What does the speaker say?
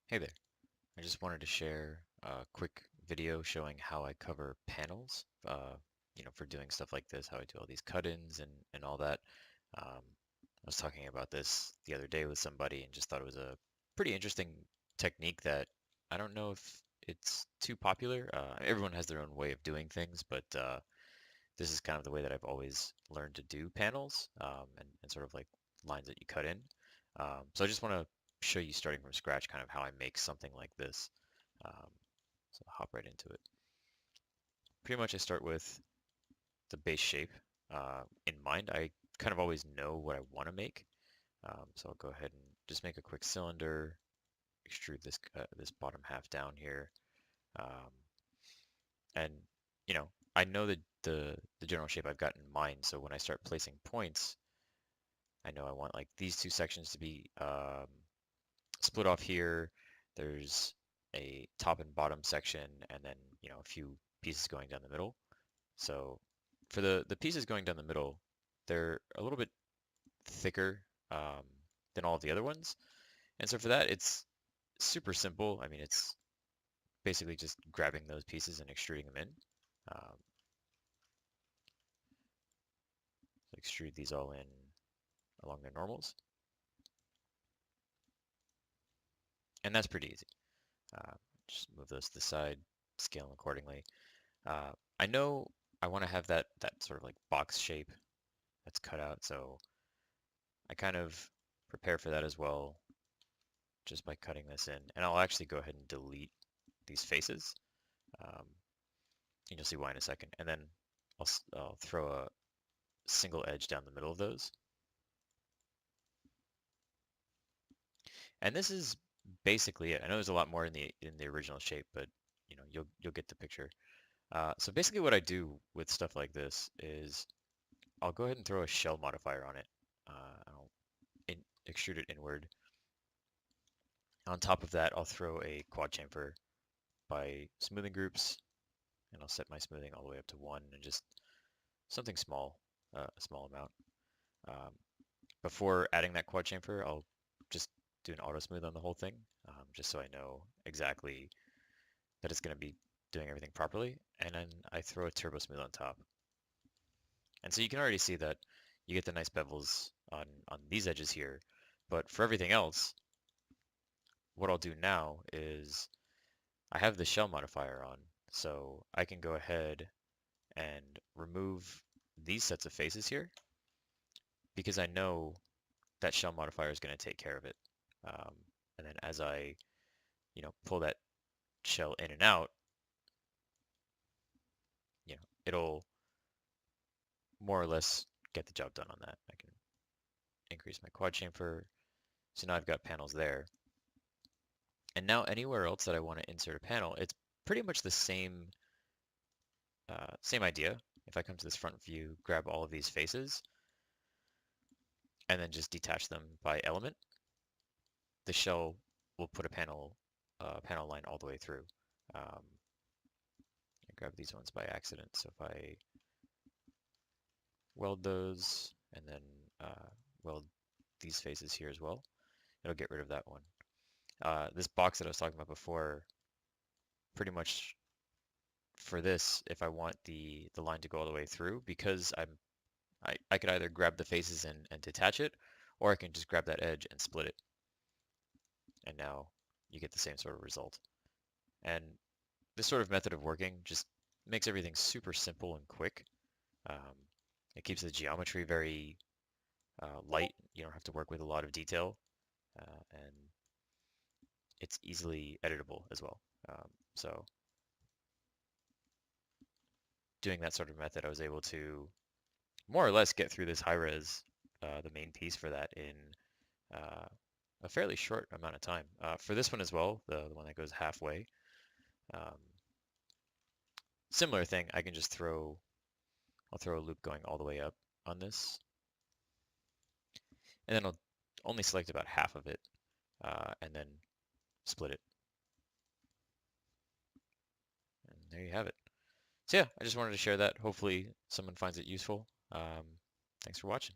Hey there. I just wanted to share a quick video showing how I cover panels, for doing stuff like this, how I do all these cut-ins and all that. I was talking about this the other day with somebody and just thought it was a pretty interesting technique that I don't know if it's too popular. Everyone has their own way of doing things, but this is kind of the way that I've always learned to do panels, and sort of like lines that you cut in. So I just want to show you starting from scratch kind of how I make something like this. Um, so I'll hop right into it. Pretty much I start with the base shape in mind. I kind of always know what I want to make. So I'll go ahead and just make a quick cylinder, extrude this bottom half down here. Um, and I know the general shape I've got in mind. So when I start placing points, I know I want like these two sections to be split off here. There's a top and bottom section, and then a few pieces going down the middle. So for the pieces going down the middle, they're a little bit thicker than all of the other ones. And so for that, it's super simple. I mean, it's basically just grabbing those pieces and extruding them in. Um, Extrude these all in along their normals. And that's pretty easy. Uh, just move those to the side, scale them accordingly. I know I want to have that sort of like box shape that's cut out, so I kind of prepare for that as well just by cutting this in. And I'll actually go ahead and delete these faces. Um, and you'll see why in a second. And then I'll throw a single edge down the middle of those. And this is basically it. I know there's a lot more in the original shape, but you'll get the picture. So basically what I do with stuff like this is I'll go ahead and throw a shell modifier on it. I'll extrude it inward. On top of that, I'll throw a quad chamfer by smoothing groups, and I'll set my smoothing all the way up to 1 and just something small, a small amount. Um, Before adding that quad chamfer, I'll just do an auto smooth on the whole thing, just so I know exactly that it's going to be doing everything properly. And then I throw a turbo smooth on top. And so you can already see that you get the nice bevels on these edges here. But for everything else, what I'll do now is I have the shell modifier on, so I can go ahead and remove these sets of faces here because I know that shell modifier is going to take care of it. Um, and then as I, pull that shell in and out, it'll more or less get the job done on that. I can increase my quad chamfer. So now I've got panels there. And now anywhere else that I want to insert a panel, it's pretty much the same idea. If I come to this front view, grab all of these faces, and then just detach them by element, the shell will put a panel line all the way through. I grabbed these ones by accident, so if I weld those and then weld these faces here as well, it'll get rid of that one. This box that I was talking about before, pretty much for this, if I want the line to go all the way through, because I could either grab the faces and detach it, or I can just grab that edge and split it. And now you get the same sort of result. And this sort of method of working just makes everything super simple and quick. Um, it keeps the geometry very light. You don't have to work with a lot of detail, and it's easily editable as well. So doing that sort of method, I was able to more or less get through this high res, the main piece for that in a fairly short amount of time. For this one as well, the one that goes halfway, um, similar thing. I can just I'll throw a loop going all the way up on this, and then I'll only select about half of it, and then split it. And there you have it. So yeah, I just wanted to share that. Hopefully someone finds it useful. Thanks for watching.